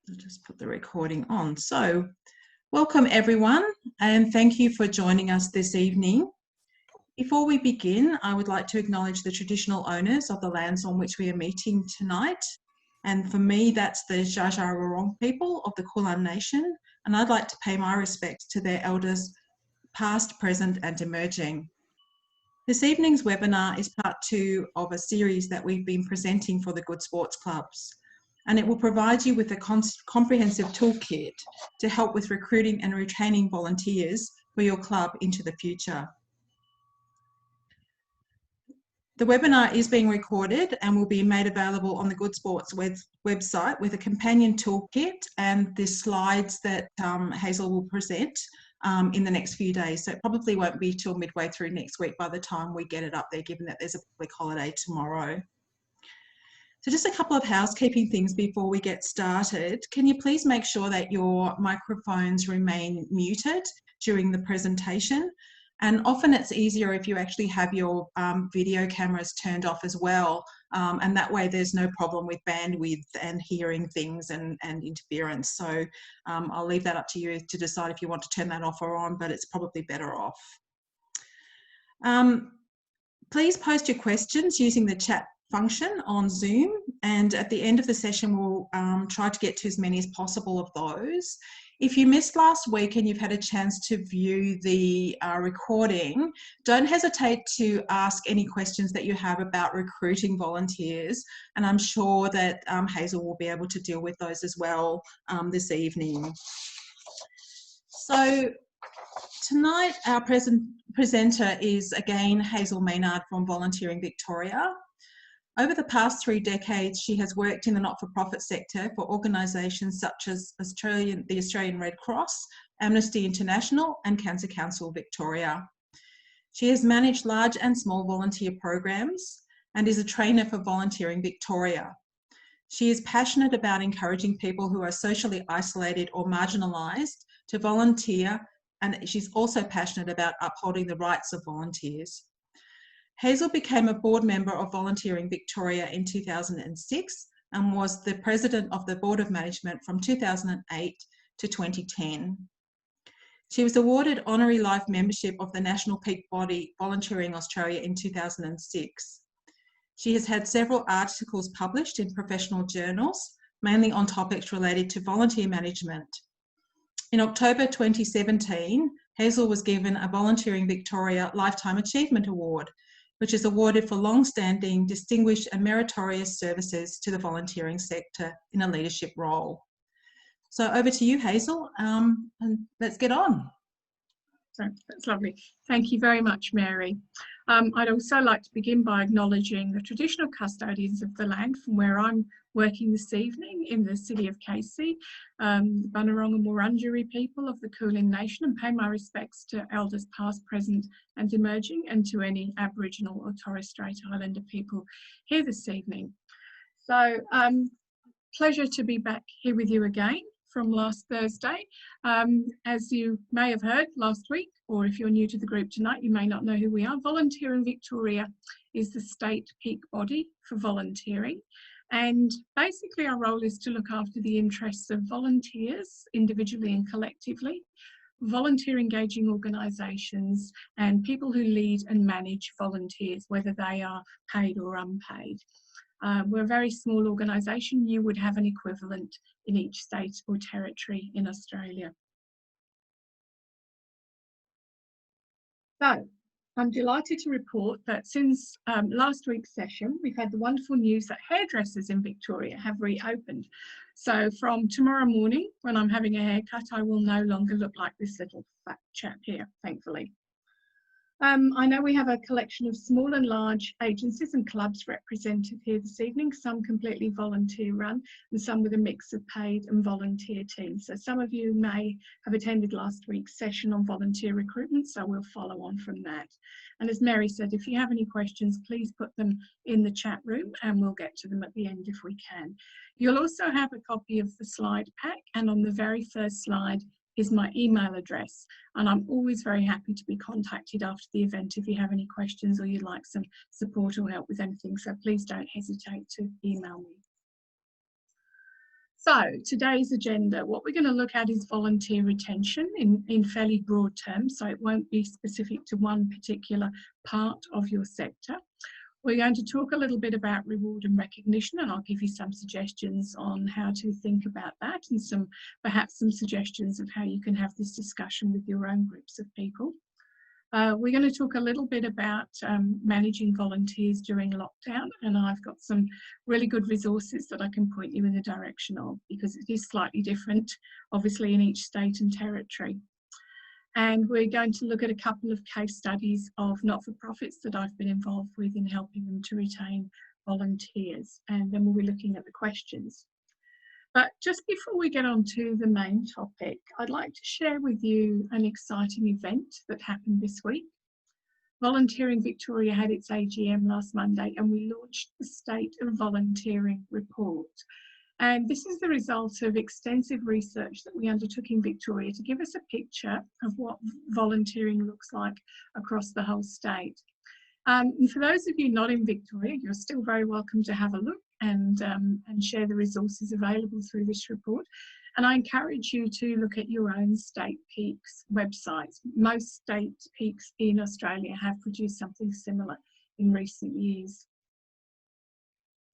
I'll just put the recording on. So, welcome everyone, and thank you for joining us this evening. Before we begin, I would like to acknowledge the traditional owners of the lands on which we are meeting tonight. And for me, that's the Dja Dja Wurrung people of the Kulin Nation. And I'd like to pay my respects to their elders, past, present, and emerging. This evening's webinar is part 2 of a series that we've been presenting for the Good Sports Clubs. And it will provide you with a comprehensive toolkit to help with recruiting and retaining volunteers for your club into the future. The webinar is being recorded and will be made available on the Good Sports website with a companion toolkit and the slides that Hazel will present in the next few days. So it probably won't be till midway through next week by the time we get it up there, given that there's a public holiday tomorrow. So just a couple of housekeeping things before we get started. Can you please make sure that your microphones remain muted during the presentation? And often it's easier if you actually have your video cameras turned off as well. And that way there's no problem with bandwidth and hearing things and interference. So I'll leave that up to you to decide if you want to turn that off or on, but it's probably better off. Please post your questions using the chat function on Zoom, and at the end of the session we'll try to get to as many as possible of those. If you missed last week and you've had a chance to view the recording, don't hesitate to ask any questions that you have about recruiting volunteers, and I'm sure that Hazel will be able to deal with those as well this evening. So tonight our presenter is again Hazel Maynard from Volunteering Victoria. Over the past 3 decades, she has worked in the not-for-profit sector for organisations such as the Australian Red Cross, Amnesty International and Cancer Council Victoria. She has managed large and small volunteer programs and is a trainer for Volunteering Victoria. She is passionate about encouraging people who are socially isolated or marginalised to volunteer, and she's also passionate about upholding the rights of volunteers. Hazel became a board member of Volunteering Victoria in 2006 and was the president of the Board of Management from 2008 to 2010. She was awarded honorary life membership of the national peak body Volunteering Australia in 2006. She has had several articles published in professional journals, mainly on topics related to volunteer management. In October 2017, Hazel was given a Volunteering Victoria Lifetime Achievement Award, which is awarded for long-standing, distinguished and meritorious services to the volunteering sector in a leadership role. So over to you, Hazel, and let's get on. That's lovely. Thank you very much, Mary. I'd also like to begin by acknowledging the traditional custodians of the land from where I'm working this evening in the city of Casey, the Bunurong and Wurundjeri people of the Kulin Nation, and pay my respects to elders past, present and emerging, and to any Aboriginal or Torres Strait Islander people here this evening. So pleasure to be back here with you again from last Thursday. As you may have heard last week, or if you're new to the group tonight, you may not know who we are. Volunteering Victoria is the state peak body for volunteering. And basically our role is to look after the interests of volunteers, individually and collectively, volunteer engaging organisations and people who lead and manage volunteers, whether they are paid or unpaid. We're a very small organisation. You would have an equivalent in each state or territory in Australia. So I'm delighted to report that since last week's session, we've had the wonderful news that hairdressers in Victoria have reopened. So from tomorrow morning, when I'm having a haircut, I will no longer look like this little fat chap here, thankfully. I know we have a collection of small and large agencies and clubs represented here this evening, some completely volunteer run and some with a mix of paid and volunteer teams. So some of you may have attended last week's session on volunteer recruitment, so we'll follow on from that. And as Mary said, if you have any questions, please put them in the chat room and we'll get to them at the end if we can. You'll also have a copy of the slide pack, and on the very first slide is my email address, and I'm always very happy to be contacted after the event if you have any questions or you'd like some support or help with anything, so please don't hesitate to email me. So today's agenda, what we're going to look at is volunteer retention in fairly broad terms, so it won't be specific to one particular part of your sector. We're going to talk a little bit about reward and recognition, and I'll give you some suggestions on how to think about that, and perhaps some suggestions of how you can have this discussion with your own groups of people. We're going to talk a little bit about managing volunteers during lockdown, and I've got some really good resources that I can point you in the direction of, because it is slightly different, obviously, in each state and territory. And we're going to look at a couple of case studies of not-for-profits that I've been involved with in helping them to retain volunteers, and then we'll be looking at the questions. But just before we get on to the main topic, I'd like to share with you an exciting event that happened this week. Volunteering Victoria had its AGM last Monday, and we launched the State of Volunteering report. And this is the result of extensive research that we undertook in Victoria to give us a picture of what volunteering looks like across the whole state. And for those of you not in Victoria, you're still very welcome to have a look and share the resources available through this report. And I encourage you to look at your own state peaks websites. Most state peaks in Australia have produced something similar in recent years.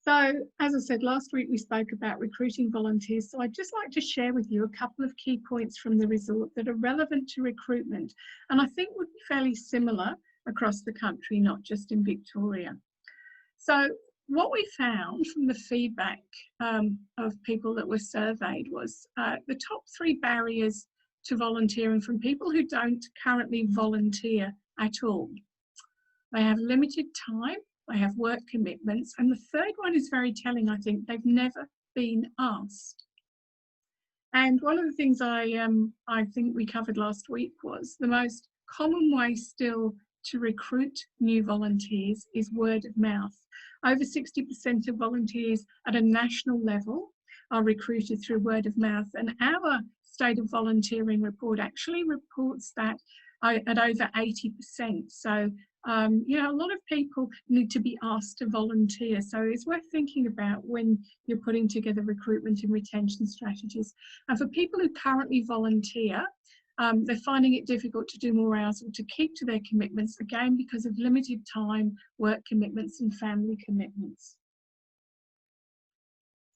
So, as I said, last week we spoke about recruiting volunteers. So I'd just like to share with you a couple of key points from the resort that are relevant to recruitment, and I think would be fairly similar across the country, not just in Victoria. So what we found from the feedback of people that were surveyed was the top 3 barriers to volunteering from people who don't currently volunteer at all. They have limited time, they have work commitments, and the third one is very telling, I think. They've never been asked. And one of the things I think we covered last week was the most common way still to recruit new volunteers is word of mouth. Over 60% of volunteers at a national level are recruited through word of mouth, and our State of Volunteering report actually reports that at over 80%. So, you know, a lot of people need to be asked to volunteer. So it's worth thinking about when you're putting together recruitment and retention strategies. And for people who currently volunteer, they're finding it difficult to do more hours or to keep to their commitments, again, because of limited time, work commitments and family commitments.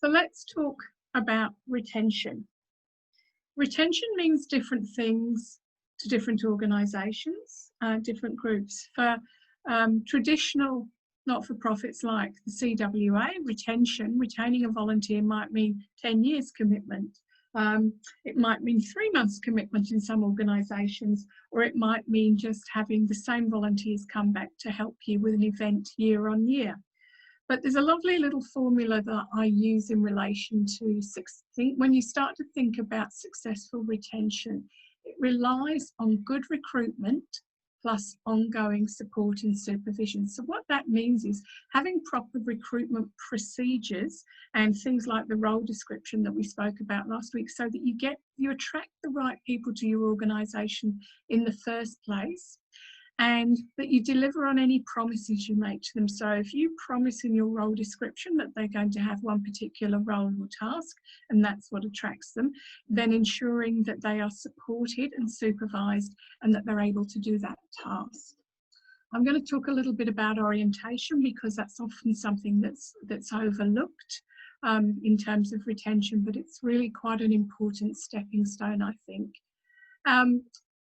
So let's talk about retention. Retention means different things to different organisations, different groups. For traditional not-for-profits like the CWA, retaining a volunteer might mean 10 years commitment. It might mean 3 months commitment in some organisations, or it might mean just having the same volunteers come back to help you with an event year on year. But there's a lovely little formula that I use in relation to when you start to think about successful retention. It relies on good recruitment plus ongoing support and supervision. So what that means is having proper recruitment procedures and things like the role description that we spoke about last week, so that you attract the right people to your organisation in the first place, and that you deliver on any promises you make to them. So if you promise in your role description that they're going to have one particular role or task, and that's what attracts them, then ensuring that they are supported and supervised and that they're able to do that task. I'm going to talk a little bit about orientation, because that's often something that's overlooked in terms of retention, but it's really quite an important stepping stone, I think.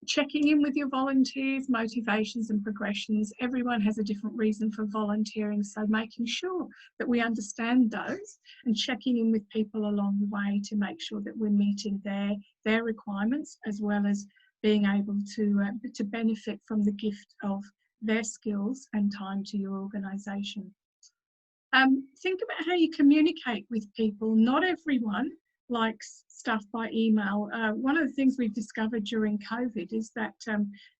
Checking in with your volunteers, motivations and progressions. Everyone has a different reason for volunteering, so making sure that we understand those and checking in with people along the way to make sure that we're meeting their requirements, as well as being able to benefit from the gift of their skills and time to your organisation. Think about how you communicate with people. Not everyone likes stuff by email. One of the things we've discovered during COVID is that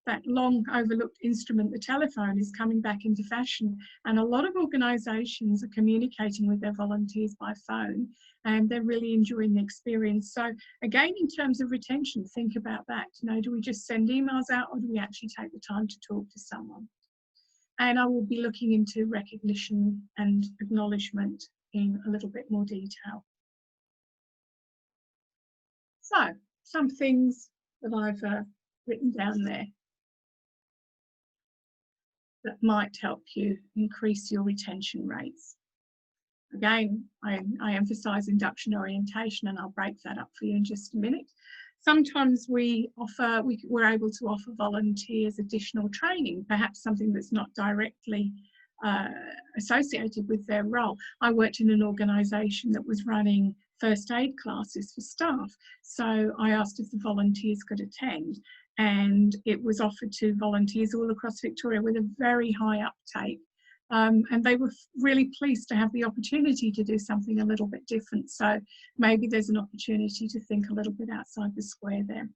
that long overlooked instrument, the telephone, is coming back into fashion, and a lot of organisations are communicating with their volunteers by phone, and they're really enjoying the experience. So again, in terms of retention, think about that. You know, do we just send emails out, or do we actually take the time to talk to someone? And I will be looking into recognition and acknowledgement in a little bit more detail. So, some things that I've written down there that might help you increase your retention rates. Again, I emphasise induction orientation, and I'll break that up for you in just a minute. Sometimes we're able to offer volunteers additional training, perhaps something that's not directly associated with their role. I worked in an organisation that was running first aid classes for staff, so I asked if the volunteers could attend, and it was offered to volunteers all across Victoria with a very high uptake. And they were really pleased to have the opportunity to do something a little bit different. So maybe there's an opportunity to think a little bit outside the square there.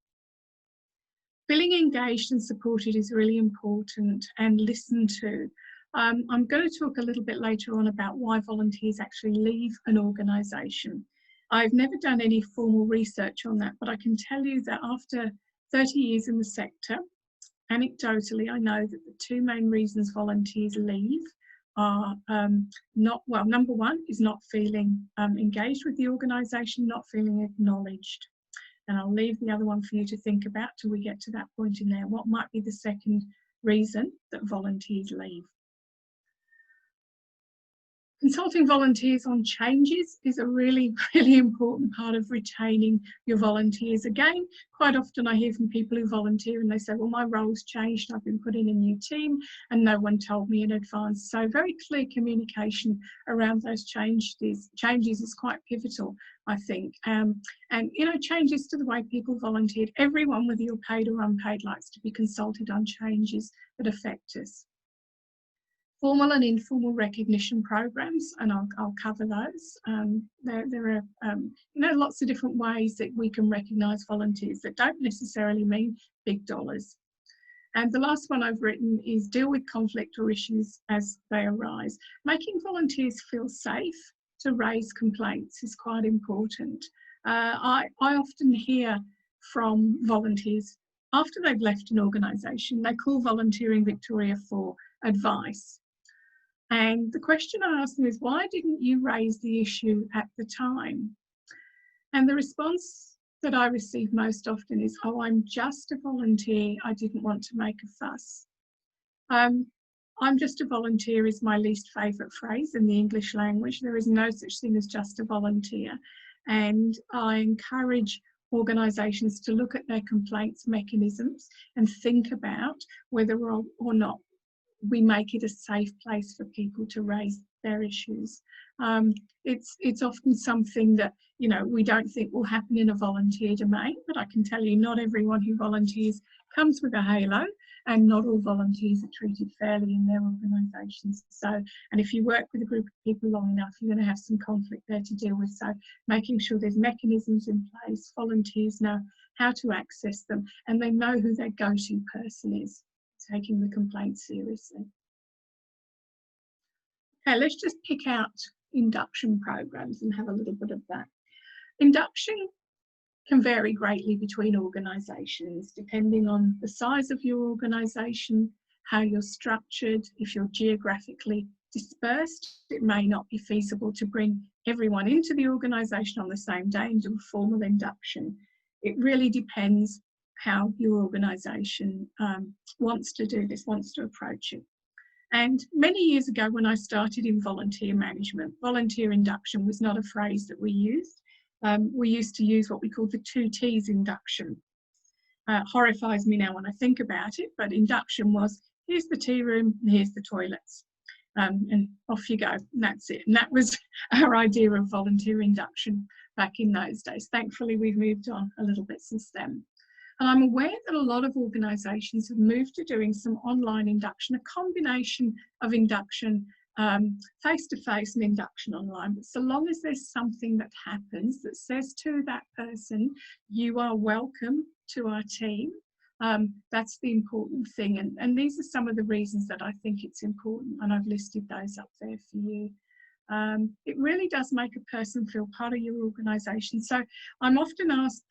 Feeling engaged and supported is really important, and listened to. I'm going to talk a little bit later on about why volunteers actually leave an organisation. I've never done any formal research on that, but I can tell you that after 30 years in the sector, anecdotally, I know that the two main reasons volunteers leave are number one is not feeling engaged with the organisation, not feeling acknowledged. And I'll leave the other one for you to think about till we get to that point in there. What might be the second reason that volunteers leave? Consulting volunteers on changes is a really, really important part of retaining your volunteers. Again, quite often I hear from people who volunteer and they say, well, my role's changed, I've been put in a new team and no one told me in advance. So very clear communication around those changes is quite pivotal, I think. And, you know, changes to the way people volunteered. Everyone, whether you're paid or unpaid, likes to be consulted on changes that affect us. Formal and informal recognition programs, and I'll cover those. There are lots of different ways that we can recognise volunteers that don't necessarily mean big dollars. And the last one I've written is deal with conflict or issues as they arise. Making volunteers feel safe to raise complaints is quite important. I often hear from volunteers after they've left an organisation, they call Volunteering Victoria for advice. And the question I ask them is, why didn't you raise the issue at the time? And the response that I receive most often is, oh, I'm just a volunteer, I didn't want to make a fuss. I'm just a volunteer is my least favourite phrase in the English language. There is no such thing as just a volunteer. And I encourage organisations to look at their complaints mechanisms and think about whether or not we make it a safe place for people to raise their issues. It's often something that, you know, we don't think will happen in a volunteer domain, but I can tell you not everyone who volunteers comes with a halo, and not all volunteers are treated fairly in their organisations. So, and if you work with a group of people long enough, you're going to have some conflict there to deal with. So making sure there's mechanisms in place, volunteers know how to access them, and they know who their go-to person is, taking the complaint seriously. Okay, let's just pick out induction programs and have a little bit of that. Induction can vary greatly between organisations, depending on the size of your organisation, how you're structured. If you're geographically dispersed, it may not be feasible to bring everyone into the organisation on the same day and do a formal induction. It really depends how your organisation wants to do this, wants to approach it. And many years ago, when I started in volunteer management, volunteer induction was not a phrase that we used. We used to use what we called the 2 T's induction. Horrifies me now when I think about it, but induction was, here's the tea room and here's the toilets. And off you go, and that's it. And that was our idea of volunteer induction back in those days. Thankfully, we've moved on a little bit since then. And I'm aware that a lot of organisations have moved to doing some online induction, a combination of induction face-to-face and induction online. But so long as there's something that happens that says to that person, you are welcome to our team, that's the important thing. And these are some of the reasons that I think it's important, and I've listed those up there for you. It really does make a person feel part of your organisation. So I'm often asked,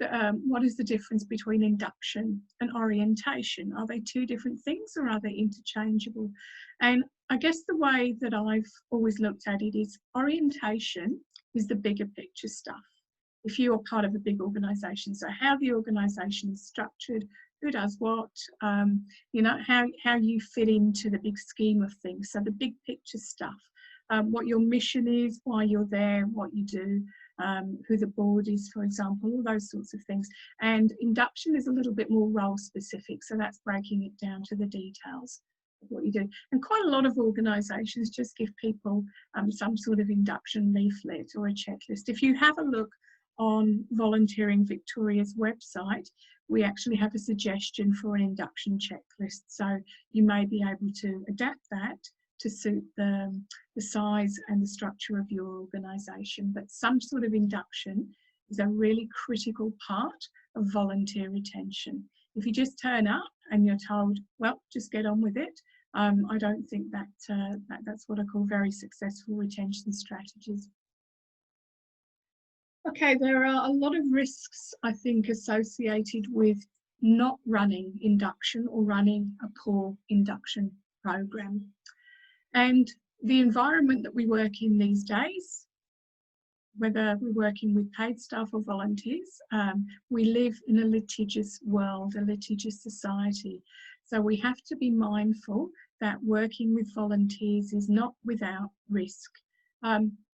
what is the difference between induction and orientation? Are they 2 different things, or are they interchangeable? And I guess the way that I've always looked at it is orientation is the bigger picture stuff. if you are part of a big organisation. So how the organisation is structured, who does what, you know, how you fit into the big scheme of things. So the big picture stuff, what your mission is, why you're there, what you do, who the board is, for example, all those sorts of things. And induction is a little bit more role specific, so that's breaking it down to the details of what you do. And quite a lot of organisations just give people some sort of induction leaflet or a checklist. If you have a look on Volunteering Victoria's website, we actually have a suggestion for an induction checklist, so you may be able to adapt that to suit the size and the structure of your organisation. But some sort of induction is a really critical part of volunteer retention. If you just turn up and you're told, well, just get on with it, I don't think that's what I call very successful retention strategies. Okay, there are a lot of risks, I think, associated with not running induction or running a poor induction program. And the environment that we work in these days, whether we're working with paid staff or volunteers, we live in a litigious world, a litigious society. So we have to be mindful that working with volunteers is not without risk.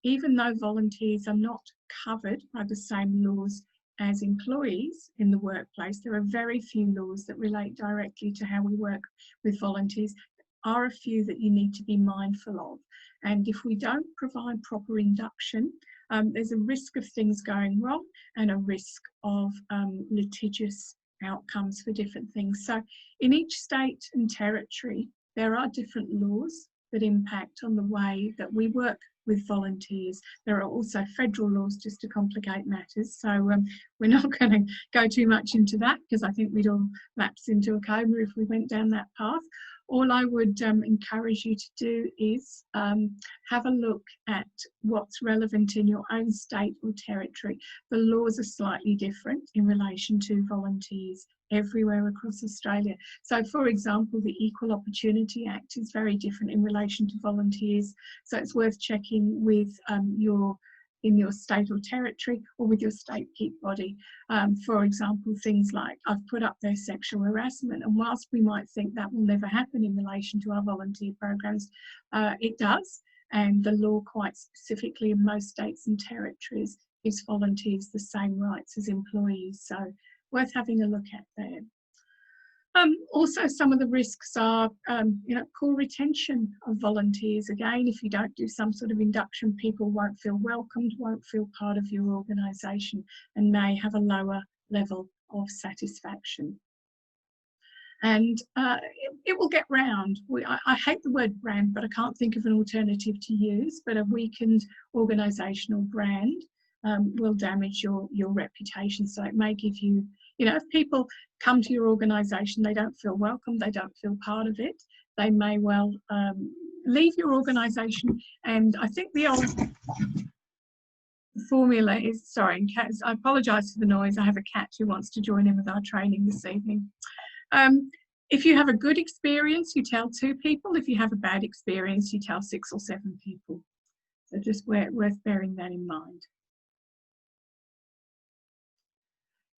Even though volunteers are not covered by the same laws as employees in the workplace, there are very few laws that relate directly to how we work with volunteers. There are a few that you need to be mindful of. And if we don't provide proper induction, there's a risk of things going wrong and a risk of litigious outcomes for different things. So in each state and territory, there are different laws that impact on the way that we work with volunteers. There are also federal laws, just to complicate matters. So we're not going to go too much into that, because I think we'd all lapse into a coma if we went down that path. All I would encourage you to do is have a look at what's relevant in your own state or territory. The laws are slightly different in relation to volunteers everywhere across Australia. So, for example, the Equal Opportunity Act is very different in relation to volunteers. So it's worth checking with in your state or territory, or with your state peak body. For example, things like, I've put up there sexual harassment, and whilst we might think that will never happen in relation to our volunteer programs, it does, and the law quite specifically in most states and territories gives volunteers the same rights as employees, so worth having a look at there. Also, some of the risks are, poor retention of volunteers. Again, if you don't do some sort of induction, people won't feel welcomed, won't feel part of your organisation, and may have a lower level of satisfaction. And it will get round. I hate the word brand, but I can't think of an alternative to use, but a weakened organisational brand will damage your reputation. So it may give you, if people come to your organisation, they don't feel welcome, they don't feel part of it, they may well leave your organisation. And I think the old formula is, sorry, I apologise for the noise, I have a cat who wants to join in with our training this evening. If you have a good experience, you tell 2 people. If you have a bad experience, you tell 6 or 7 people. So just worth bearing that in mind.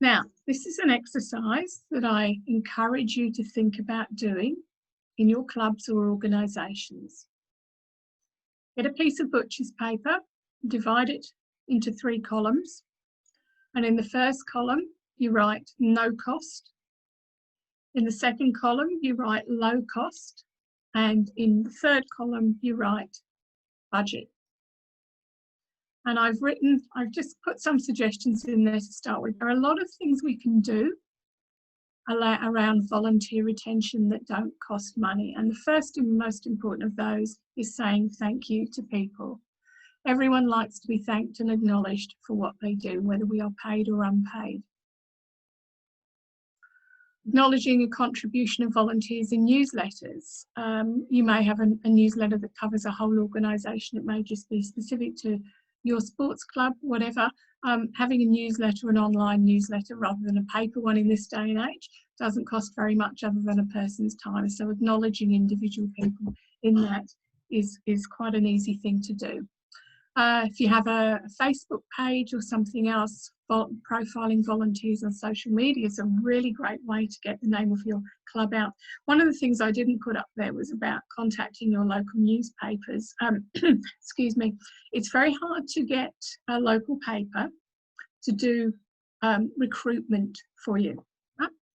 Now, this is an exercise that I encourage you to think about doing in your clubs or organisations. Get a piece of butcher's paper, divide it into 3 columns, and in the first column you write no cost, in the second column you write low cost, and in the third column you write budget. And I've just put some suggestions in there to start with. There are a lot of things we can do around volunteer retention that don't cost money. And the first and most important of those is saying thank you to people. Everyone likes to be thanked and acknowledged for what they do, whether we are paid or unpaid. Acknowledging a contribution of volunteers in newsletters. You may have a newsletter that covers a whole organisation. It may just be specific to your sports club, whatever. Having a newsletter, an online newsletter rather than a paper one in this day and age, doesn't cost very much other than a person's time. So acknowledging individual people in that is quite an easy thing to do. If you have a Facebook page or something else, profiling volunteers on social media is a really great way to get the name of your club out. One of the things I didn't put up there was about contacting your local newspapers. Excuse me. It's very hard to get a local paper to do recruitment for you.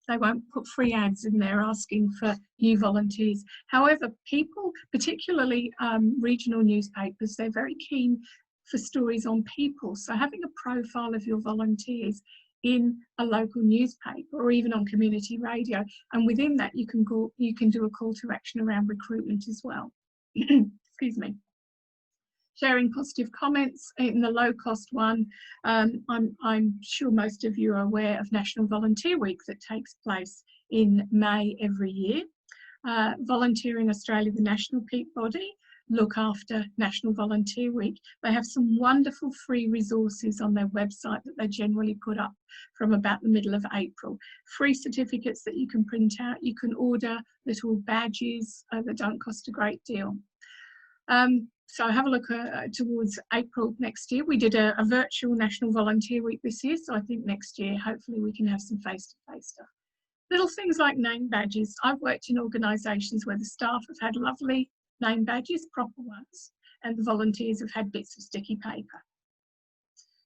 They won't put free ads in there asking for new volunteers. However, people, particularly regional newspapers, they're very keen for stories on people. So having a profile of your volunteers in a local newspaper or even on community radio, and within that you can do a call to action around recruitment as well. Excuse me. Sharing positive comments in the low-cost one. I'm sure most of you are aware of National Volunteer Week that takes place in May every year. Volunteering Australia, the national peak body, look after National Volunteer Week. They have some wonderful free resources on their website that they generally put up from about the middle of April. Free certificates that you can print out. You can order little badges that don't cost a great deal. So have a look towards April next year. We did a virtual National Volunteer Week this year, so I think next year hopefully we can have some face-to-face stuff. Little things like name badges. I've worked in organisations where the staff have had lovely name badges, proper ones, and the volunteers have had bits of sticky paper.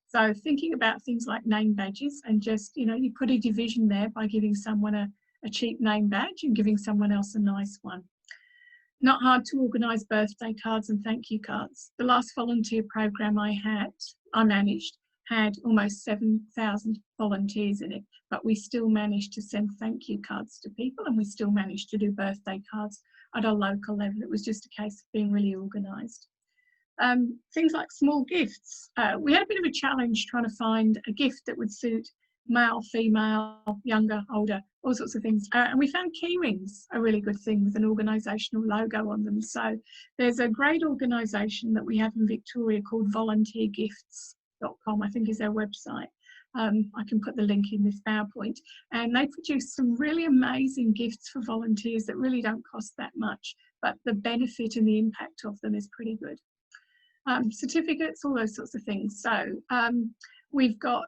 So thinking about things like name badges, and just, you know, you put a division there by giving someone a cheap name badge and giving someone else a nice one. Not hard to organise birthday cards and thank you cards. The last volunteer program I managed had almost 7,000 volunteers in it, but we still managed to send thank you cards to people, and we still managed to do birthday cards at a local level. It was just a case of being really organised. Things like small gifts. We had a bit of a challenge trying to find a gift that would suit male, female, younger, older, all sorts of things. And we found key rings a really good thing with an organisational logo on them. So there's a great organisation that we have in Victoria called volunteergifts.com, I think is their website. I can put the link in this PowerPoint. And they produce some really amazing gifts for volunteers that really don't cost that much, but the benefit and the impact of them is pretty good. Certificates, all those sorts of things. So we've got,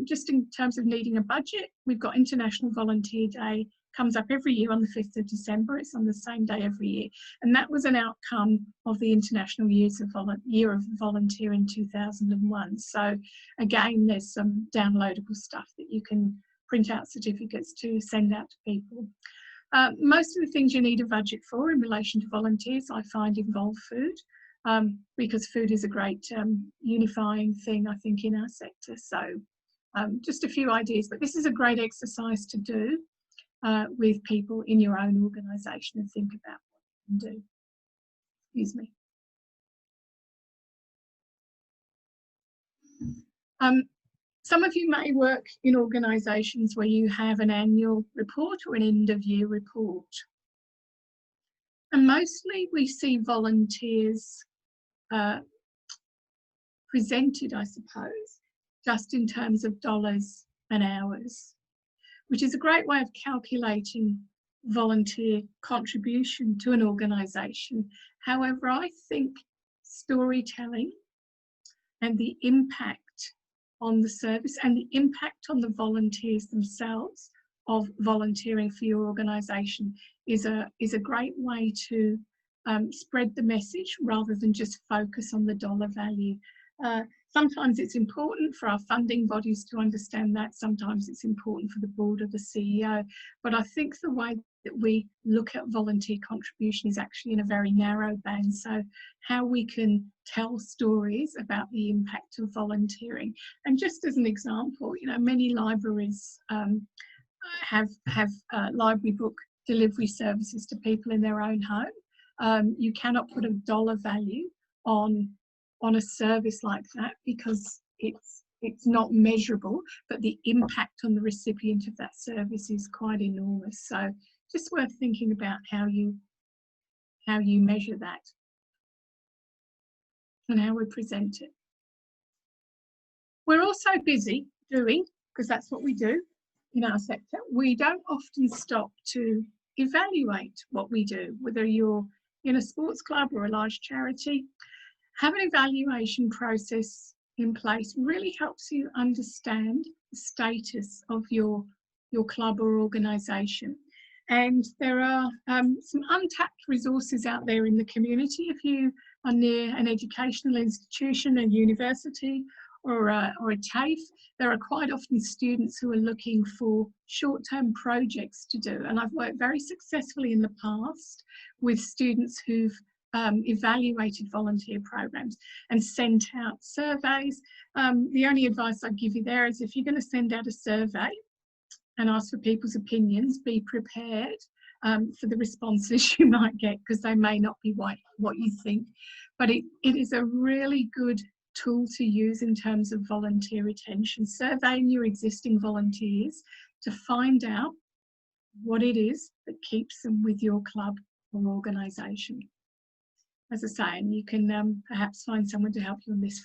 just in terms of needing a budget, we've got International Volunteer Day, comes up every year on the 5th of December. It's on the same day every year. And that was an outcome of the International Year of Volunteer in 2001. So again, there's some downloadable stuff that you can print out certificates to send out to people. Most of the things you need a budget for in relation to volunteers, I find, involve food. Because food is a great unifying thing, I think, in our sector. So just a few ideas, but this is a great exercise to do with people in your own organisation and think about what you can do. Excuse me. Some of you may work in organisations where you have an annual report or an end-of-year report. And mostly we see volunteers presented, I suppose, just in terms of dollars and hours, which is a great way of calculating volunteer contribution to an organisation. However, I think storytelling and the impact on the service and the impact on the volunteers themselves of volunteering for your organisation is a great way to spread the message rather than just focus on the dollar value. Sometimes it's important for our funding bodies to understand that. Sometimes it's important for the board or the CEO. But I think the way that we look at volunteer contribution is actually in a very narrow band. So how we can tell stories about the impact of volunteering. And just as an example, you know, many libraries have library book delivery services to people in their own home. You cannot put a dollar value on a service like that because it's not measurable, but the impact on the recipient of that service is quite enormous. So just worth thinking about how you measure that and how we present it. We're also busy doing, because that's what we do in our sector, we don't often stop to evaluate what we do, whether you're in a sports club or a large charity. Have an evaluation process in place really helps you understand the status of your club or organisation. And there are some untapped resources out there in the community. If you are near an educational institution, a university, or a TAFE, there are quite often students who are looking for short-term projects to do. And I've worked very successfully in the past with students who've evaluated volunteer programs and sent out surveys. The only advice I'd give you there is, if you're going to send out a survey and ask for people's opinions, be prepared for the responses you might get, because they may not be what you think. But it is a really good tool to use in terms of volunteer retention, surveying your existing volunteers to find out what it is that keeps them with your club or organisation. As I say, and you can perhaps find someone to help you on this,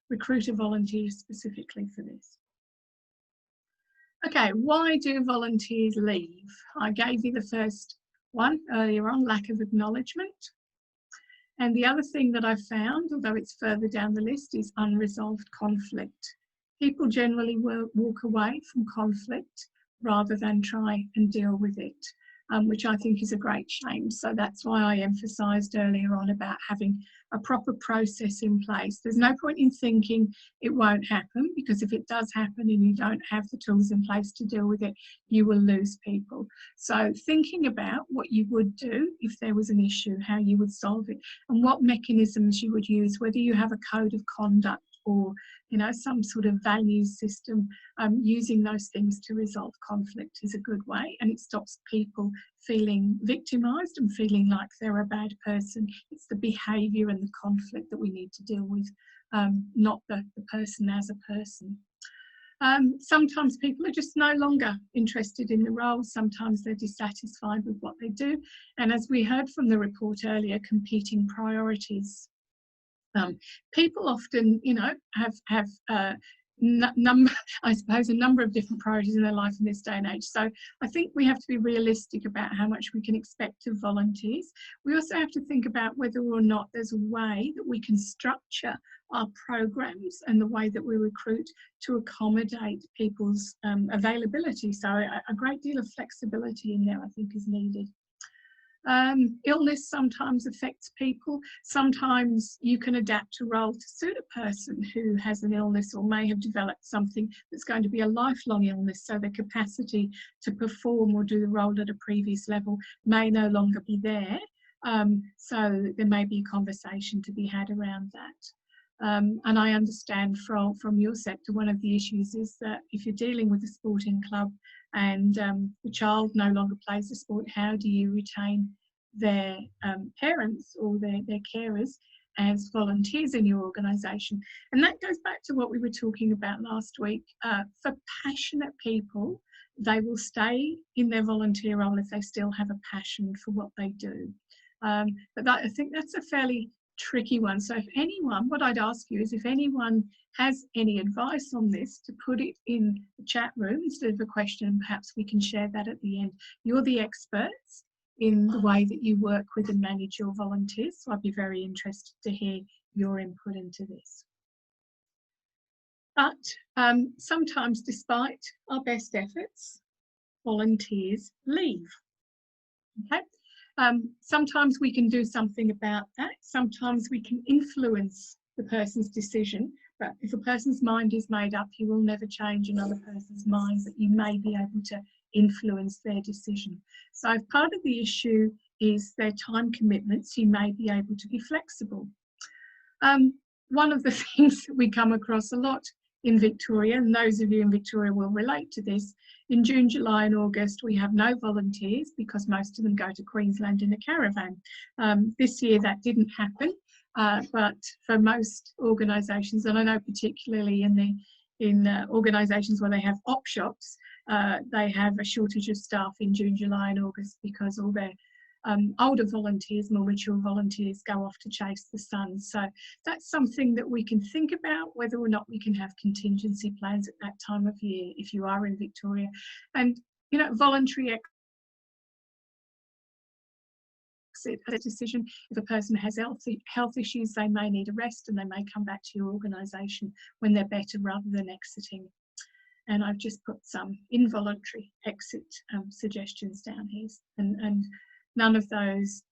recruit a volunteer specifically for this. Okay, why do volunteers leave? I gave you the first one earlier on, lack of acknowledgement. And the other thing that I found, although it's further down the list, is unresolved conflict. People generally walk away from conflict rather than try and deal with it, which I think is a great shame. So that's why I emphasised earlier on about having a proper process in place. There's no point in thinking it won't happen, because if it does happen and you don't have the tools in place to deal with it, you will lose people. So thinking about what you would do if there was an issue, how you would solve it, and what mechanisms you would use, whether you have a code of conduct or some sort of values system, using those things to resolve conflict is a good way, and it stops people feeling victimised and feeling like they're a bad person. It's the behaviour and the conflict that we need to deal with, not the person as a person. Sometimes people are just no longer interested in the role. Sometimes they're dissatisfied with what they do. And as we heard from the report earlier, competing priorities. People often, have a number of different priorities in their life in this day and age. So I think we have to be realistic about how much we can expect of volunteers. We also have to think about whether or not there's a way that we can structure our programs and the way that we recruit to accommodate people's availability. So a great deal of flexibility in there, I think, is needed. Illness sometimes affects people. Sometimes you can adapt a role to suit a person who has an illness or may have developed something that's going to be a lifelong illness, so their capacity to perform or do the role at a previous level may no longer be there. So there may be a conversation to be had around that. And I understand from your sector, one of the issues is that if you're dealing with a sporting club and the child no longer plays the sport, how do you retain their parents or their carers as volunteers in your organisation? And that goes back to what we were talking about last week. For passionate people, they will stay in their volunteer role if they still have a passion for what they do. But I think that's a fairly tricky one. So if anyone, what I'd ask you is, if anyone has any advice on this, to put it in the chat room instead of a question, perhaps we can share that at the end. You're the experts in the way that you work with and manage your volunteers, so I'd be very interested to hear your input into this. But sometimes, despite our best efforts, volunteers leave. Okay. Sometimes we can do something about that. Sometimes we can influence the person's decision, but if a person's mind is made up, you will never change another person's mind, but you may be able to influence their decision. So if part of the issue is their time commitments, you may be able to be flexible. One of the things that we come across a lot in Victoria, and those of you in Victoria will relate to this, in June, July and August we have no volunteers because most of them go to Queensland in a caravan. This year that didn't happen, but for most organisations, and I know particularly in organisations where they have op shops, they have a shortage of staff in June, July and August because all their older volunteers, more mature volunteers, go off to chase the sun. So that's something that we can think about, whether or not we can have contingency plans at that time of year if you are in Victoria. And voluntary exit a decision. If a person has health issues, they may need a rest and they may come back to your organisation when they're better rather than exiting. And I've just put some involuntary exit suggestions down here, and none of those,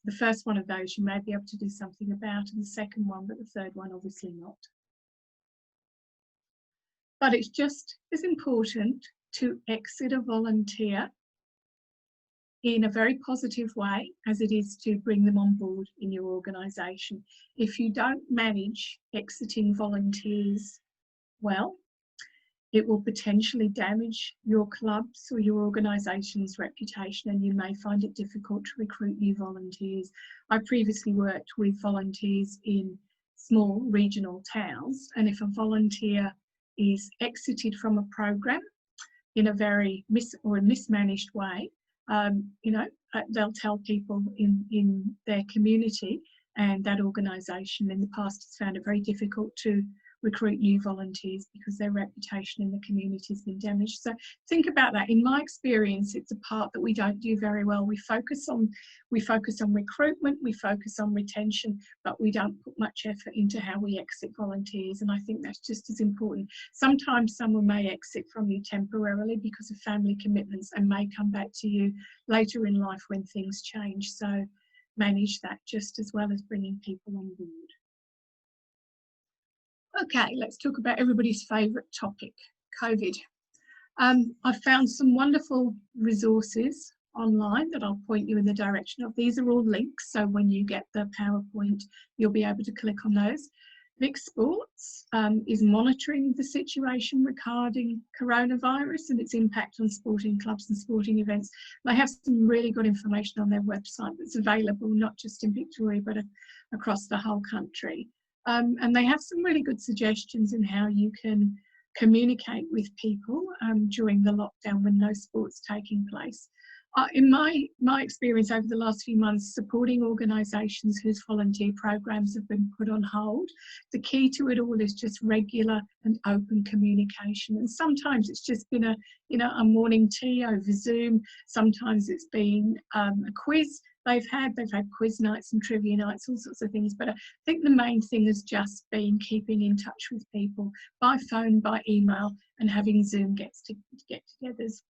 the first one of those you may be able to do something about, and the second one, but the third one obviously not. But it's just as important to exit a volunteer in a very positive way as it is to bring them on board in your organisation. If you don't manage exiting volunteers well, it will potentially damage your club's or your organisation's reputation, and you may find it difficult to recruit new volunteers. I previously worked with volunteers in small regional towns, and if a volunteer is exited from a program in a very mismanaged way, they'll tell people in their community, and that organisation in the past has found it very difficult to recruit new volunteers because their reputation in the community has been damaged. So think about that. In my experience, it's a part that we don't do very well. We focus on recruitment, we focus on retention, but we don't put much effort into how we exit volunteers, and I think that's just as important. Sometimes someone may exit from you temporarily because of family commitments and may come back to you later in life when things change. So manage that just as well as bringing people on board. Okay, let's talk about everybody's favourite topic, COVID. I've found some wonderful resources online that I'll point you in the direction of. These are all links, so when you get the PowerPoint, you'll be able to click on those. Vic Sports is monitoring the situation regarding coronavirus and its impact on sporting clubs and sporting events. They have some really good information on their website that's available not just in Victoria but across the whole country. And they have some really good suggestions in how you can communicate with people during the lockdown when no sport's taking place. In my experience over the last few months, supporting organisations whose volunteer programs have been put on hold, the key to it all is just regular and open communication. And sometimes it's just been a morning tea over Zoom. Sometimes it's been a quiz. They've had quiz nights and trivia nights, all sorts of things. But I think the main thing has just been keeping in touch with people by phone, by email, and having Zoom get-togethers.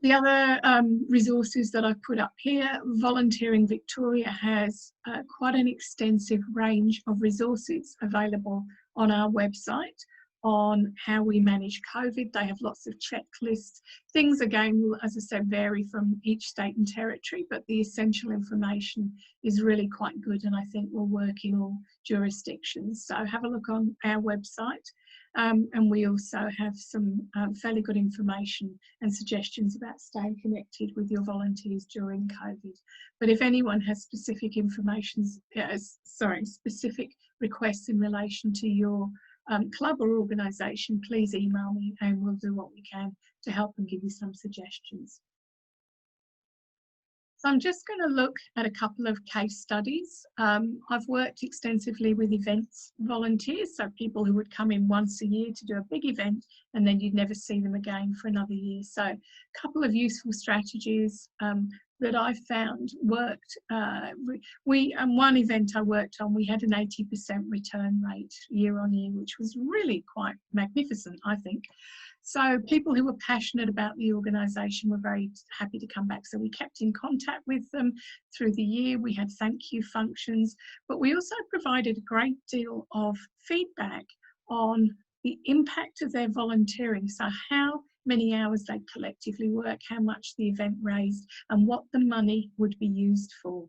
The other resources that I've put up here, Volunteering Victoria has quite an extensive range of resources available on our website on how we manage COVID. They have lots of checklists. Things, again, will, as I said, vary from each state and territory, but the essential information is really quite good and I think will work in all jurisdictions. So have a look on our website. And we also have some fairly good information and suggestions about staying connected with your volunteers during COVID. But if anyone has specific specific requests in relation to your club or organisation, please email me and we'll do what we can to help and give you some suggestions. So I'm just going to look at a couple of case studies. I've worked extensively with events volunteers, so people who would come in once a year to do a big event and then you'd never see them again for another year. So a couple of useful strategies that I found worked. One event I worked on, we had an 80% return rate year on year, which was really quite magnificent, I think. So people who were passionate about the organisation were very happy to come back. So we kept in contact with them through the year. We had thank you functions, but we also provided a great deal of feedback on the impact of their volunteering. So how many hours they collectively work, how much the event raised, and what the money would be used for.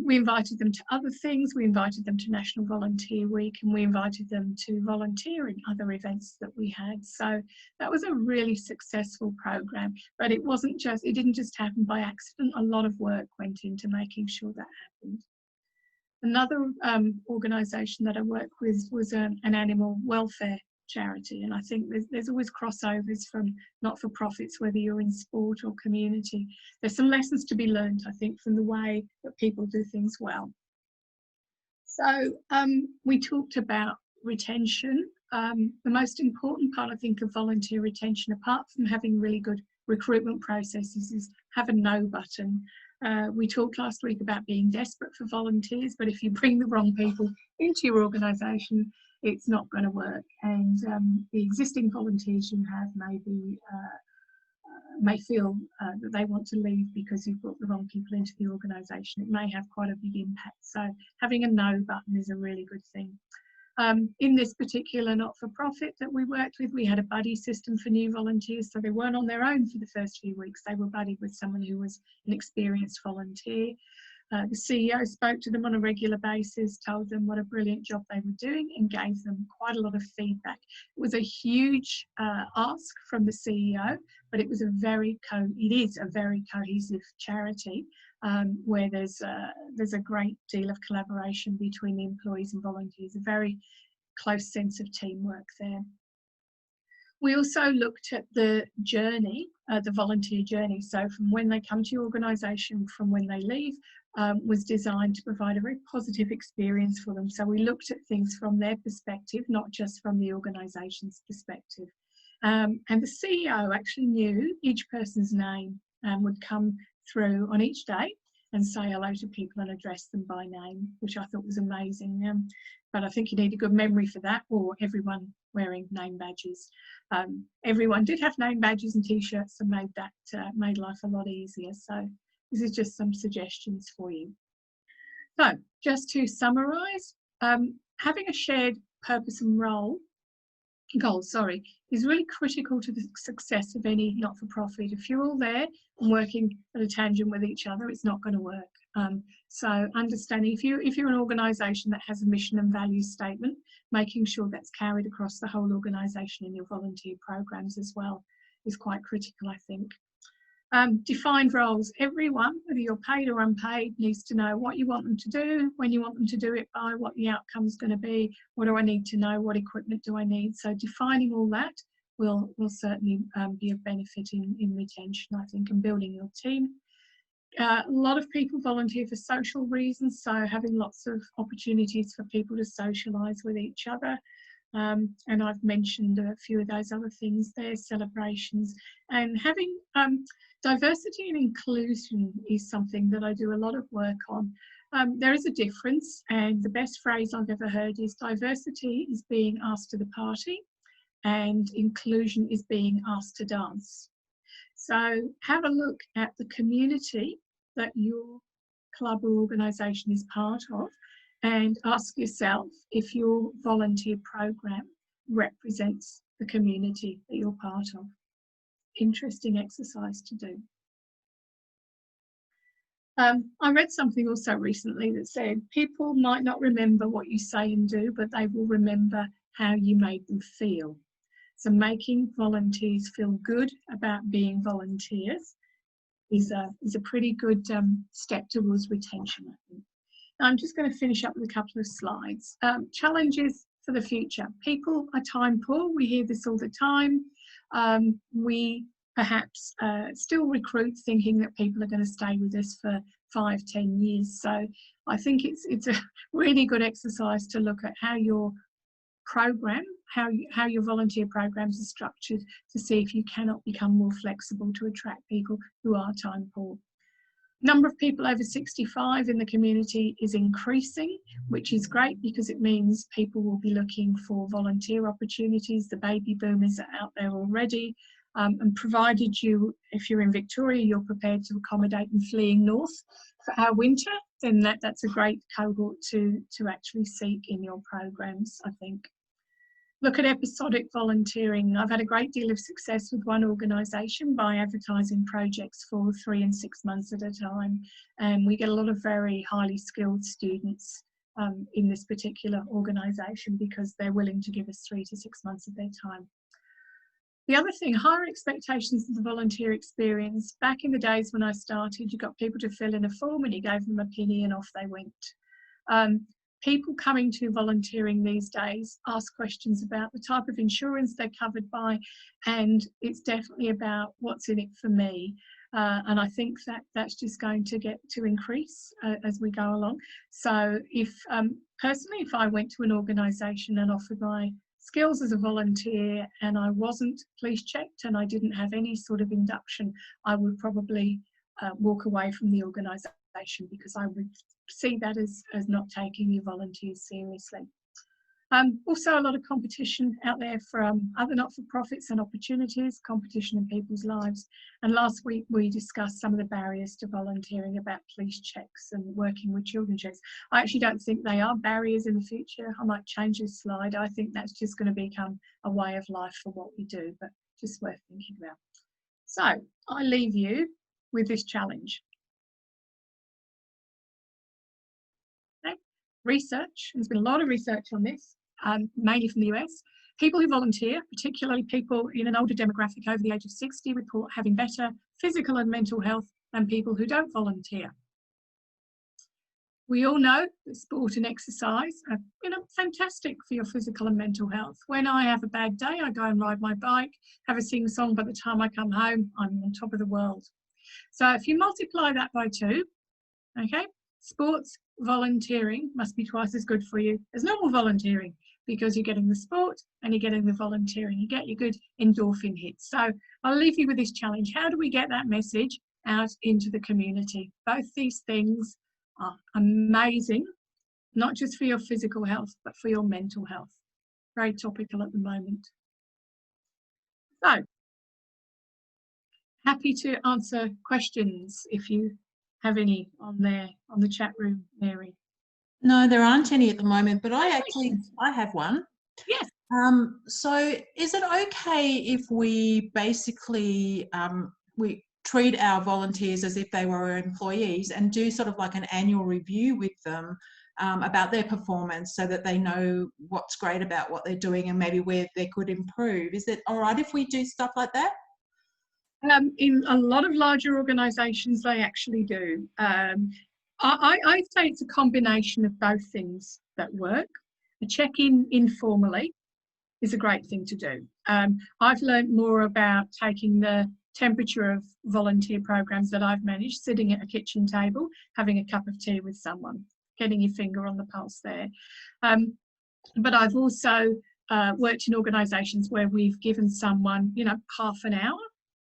We invited them to other things. We invited them to National Volunteer Week and we invited them to volunteering other events that we had. So that was a really successful program, but it didn't just happen by accident. A lot of work went into making sure that happened. Another organisation that I work with was an animal welfare charity, and I think there's always crossovers from not-for-profits, whether you're in sport or community. There's some lessons to be learned, I think, from the way that people do things well. So we talked about retention. The most important part, I think, of volunteer retention, apart from having really good recruitment processes is have a no button. We talked last week about being desperate for volunteers, but if you bring the wrong people into your organisation, it's not going to work. And the existing volunteers you have may feel that they want to leave because you've brought the wrong people into the organisation. It may have quite a big impact. So having a no button is a really good thing. In this particular not-for-profit that we worked with, we had a buddy system for new volunteers, so they weren't on their own for the first few weeks. They were buddied with someone who was an experienced volunteer. The CEO spoke to them on a regular basis, told them what a brilliant job they were doing, and gave them quite a lot of feedback. It was a huge ask from the CEO, but it is a very cohesive charity where there's a great deal of collaboration between the employees and volunteers, a very close sense of teamwork there. We also looked at the journey, the volunteer journey. So from when they come to your organisation, from when they leave, was designed to provide a very positive experience for them. So we looked at things from their perspective, not just from the organisation's perspective. And the CEO actually knew each person's name and would come through on each day and say hello to people and address them by name, which I thought was amazing. But I think you need a good memory for that, or everyone wearing name badges. Everyone did have name badges and T-shirts and made life a lot easier. So this is just some suggestions for you. So just to summarise, having a shared purpose and goals, is really critical to the success of any not-for-profit. If you're all there and working at a tangent with each other, it's not going to work. So understanding, if you're an organisation that has a mission and value statement, making sure that's carried across the whole organisation in your volunteer programs as well is quite critical, I think. Defined roles. Everyone, whether you're paid or unpaid, needs to know what you want them to do, when you want them to do it by, what the outcome's going to be, what do I need to know, what equipment do I need. So defining all that will certainly be of benefit in retention, I think, and building your team. A lot of people volunteer for social reasons, so having lots of opportunities for people to socialise with each other. And I've mentioned a few of those other things there, celebrations, and having diversity and inclusion is something that I do a lot of work on. There is a difference, and the best phrase I've ever heard is diversity is being asked to the party and inclusion is being asked to dance. So have a look at the community that your club or organisation is part of and ask yourself if your volunteer program represents the community that you're part of. Interesting exercise to do. I read something also recently that said people might not remember what you say and do, but they will remember how you made them feel. So making volunteers feel good about being volunteers is a pretty good step towards retention, I think. I'm just going to finish up with a couple of slides. Challenges for the future. People are time poor. We hear this all the time. We perhaps still recruit thinking that people are going to stay with us for 5-10 years. So I think it's a really good exercise to look at how your program, how your volunteer programs are structured, to see if you cannot become more flexible to attract people who are time poor. Number of people over 65 in the community is increasing, which is great because it means people will be looking for volunteer opportunities. The baby boomers are out there already, and provided you, if you're in Victoria, you're prepared to accommodate them fleeing north for our winter, then that's a great cohort to actually seek in your programs, I think. Look at episodic volunteering. I've had a great deal of success with one organisation by advertising projects for 3 and 6 months at a time. And we get a lot of very highly skilled students in this particular organisation because they're willing to give us 3 to 6 months of their time. The other thing, higher expectations of the volunteer experience. Back in the days when I started, you got people to fill in a form and you gave them a penny and off they went. People coming to volunteering these days ask questions about the type of insurance they're covered by, and it's definitely about what's in it for me. And I think that's just going to get to increase as we go along. So if personally, if I went to an organisation and offered my skills as a volunteer and I wasn't police checked and I didn't have any sort of induction, I would probably walk away from the organisation, because I would see that as not taking your volunteers seriously. Also, a lot of competition out there from other not-for-profits and opportunities, competition in people's lives. And last week we discussed some of the barriers to volunteering about police checks and working with children checks. I actually don't think they are barriers in the future. I might change this slide. I think that's just going to become a way of life for what we do, but just worth thinking about. So I leave you with this challenge. Okay. Research, there's been a lot of research on this. Mainly from the US. People who volunteer, particularly people in an older demographic over the age of 60, report having better physical and mental health than people who don't volunteer. We all know that sport and exercise are, fantastic for your physical and mental health. When I have a bad day, I go and ride my bike, have a sing-song. By the time I come home, I'm on top of the world. So if you multiply that by 2, okay, sports volunteering must be twice as good for you as normal volunteering, because you're getting the sport and you're getting the volunteering. You get your good endorphin hits. So I'll leave you with this challenge. How do we get that message out into the community? Both these things are amazing, not just for your physical health, but for your mental health. Very topical at the moment. So, happy to answer questions if you have any on the chat room, Mary. No, there aren't any at the moment, but I have one. Yes. So is it okay if we basically we treat our volunteers as if they were employees and do sort of like an annual review with them about their performance, so that they know what's great about what they're doing and maybe where they could improve? Is it all right if we do stuff like that? In a lot of larger organisations, they actually do. I say it's a combination of both things that work. A check-in informally is a great thing to do. I've learned more about taking the temperature of volunteer programs that I've managed, sitting at a kitchen table, having a cup of tea with someone, getting your finger on the pulse there. But I've also worked in organisations where we've given someone, half an hour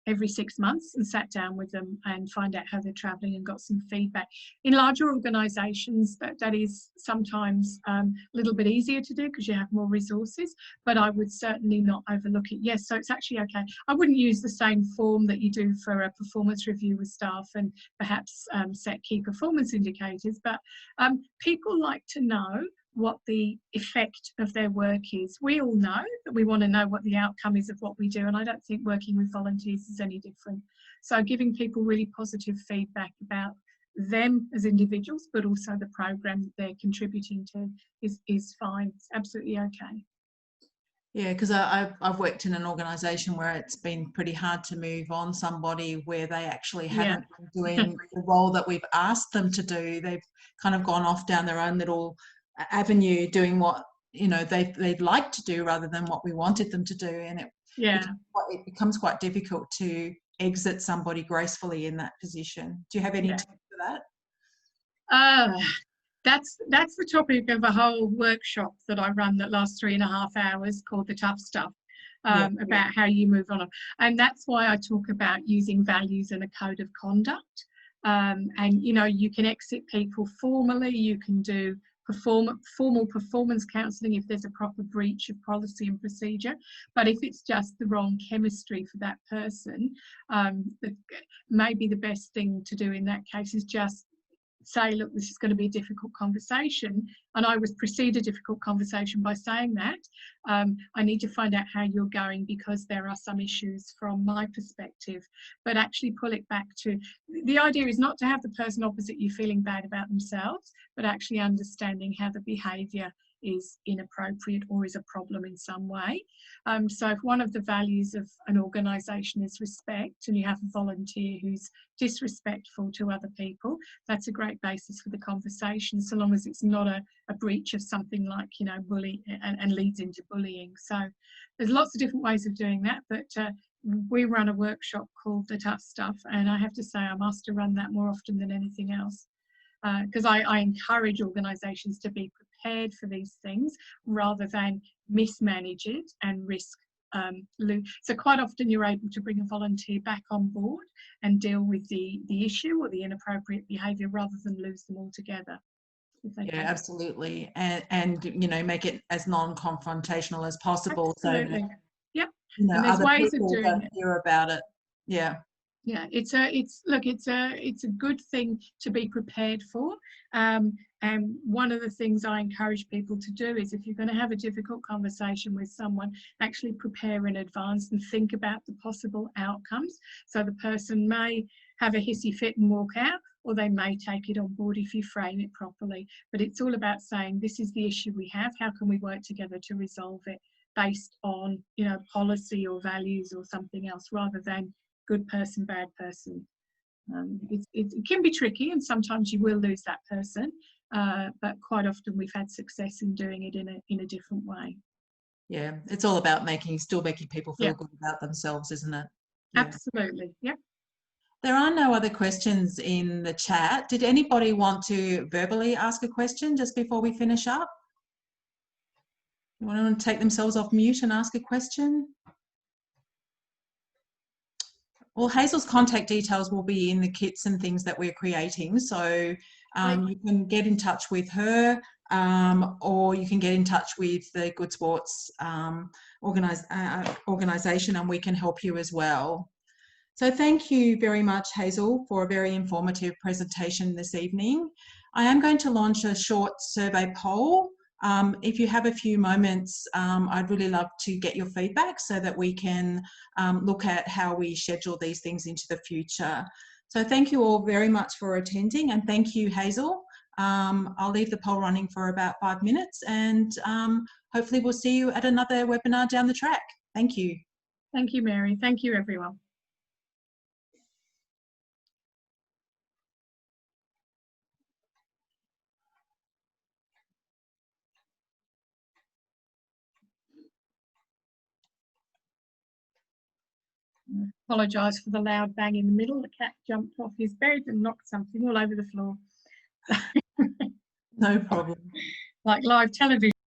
every 6 months and sat down with them and find out how they're travelling and got some feedback. In larger organisations, that is sometimes a little bit easier to do because you have more resources, but I would certainly not overlook it. Yes, so it's actually okay. I wouldn't use the same form that you do for a performance review with staff and perhaps set key performance indicators, but people like to know what the effect of their work is. We all know that we want to know what the outcome is of what we do, and I don't think working with volunteers is any different. So giving people really positive feedback about them as individuals, but also the program that they're contributing to is fine. It's absolutely okay. Yeah, because I've worked in an organisation where it's been pretty hard to move on somebody where they actually haven't been doing the role that we've asked them to do. They've kind of gone off down their own little avenue doing what they'd like to do rather than what we wanted them to do, and it becomes quite difficult to exit somebody gracefully in that position. Do you have any tips for that? That's the topic of a whole workshop that I run that lasts 3.5 hours, called The Tough Stuff, about how you move on. And that's why I talk about using values and a code of conduct. And you can exit people formally, you can do formal performance counselling if there's a proper breach of policy and procedure. But if it's just the wrong chemistry for that person, maybe the best thing to do in that case is just say, look, this is going to be a difficult conversation, and I would precede a difficult conversation by saying that I need to find out how you're going because there are some issues from my perspective, but actually pull it back to the idea is not to have the person opposite you feeling bad about themselves, but actually understanding how the behaviour is inappropriate or is a problem in some way. So if one of the values of an organisation is respect, and you have a volunteer who's disrespectful to other people, that's a great basis for the conversation, so long as it's not a breach of something like bully and leads into bullying. So there's lots of different ways of doing that, but we run a workshop called The Tough Stuff, and I have to say I'm asked to run that more often than anything else, because I encourage organisations to be prepared for these things rather than mismanage it and risk so quite often you're able to bring a volunteer back on board and deal with the issue or the inappropriate behaviour rather than lose them altogether. Yeah, absolutely. And you know, make it as non-confrontational as possible. Absolutely. So that, Yep. you know, And there's other ways of people doing don't it. hear about it. Yeah. Yeah, it's a good thing to be prepared for. And one of the things I encourage people to do is, if you're going to have a difficult conversation with someone, actually prepare in advance and think about the possible outcomes. So the person may have a hissy fit and walk out, or they may take it on board if you frame it properly. But it's all about saying, this is the issue we have, how can we work together to resolve it, based on, you know, policy or values or something else, rather than good person, bad person. It can be tricky, and sometimes you will lose that person, but quite often we've had success in doing it in a different way. Yeah, it's all about still making people feel good about themselves, isn't it? Yeah. Absolutely. Yeah. There are no other questions in the chat. Did anybody want to verbally ask a question just before we finish up? You want to take themselves off mute and ask a question? Well, Hazel's contact details will be in the kits and things that we're creating. So you can get in touch with her, or you can get in touch with the Good Sports organisation, and we can help you as well. So thank you very much, Hazel, for a very informative presentation this evening. I am going to launch a short survey poll. If you have a few moments, I'd really love to get your feedback so that we can look at how we schedule these things into the future. So thank you all very much for attending, and thank you, Hazel. I'll leave the poll running for about 5 minutes, and hopefully we'll see you at another webinar down the track. Thank you. Thank you, Mary. Thank you, everyone. Apologise for the loud bang in the middle. The cat jumped off his bed and knocked something all over the floor. No problem. Like live television.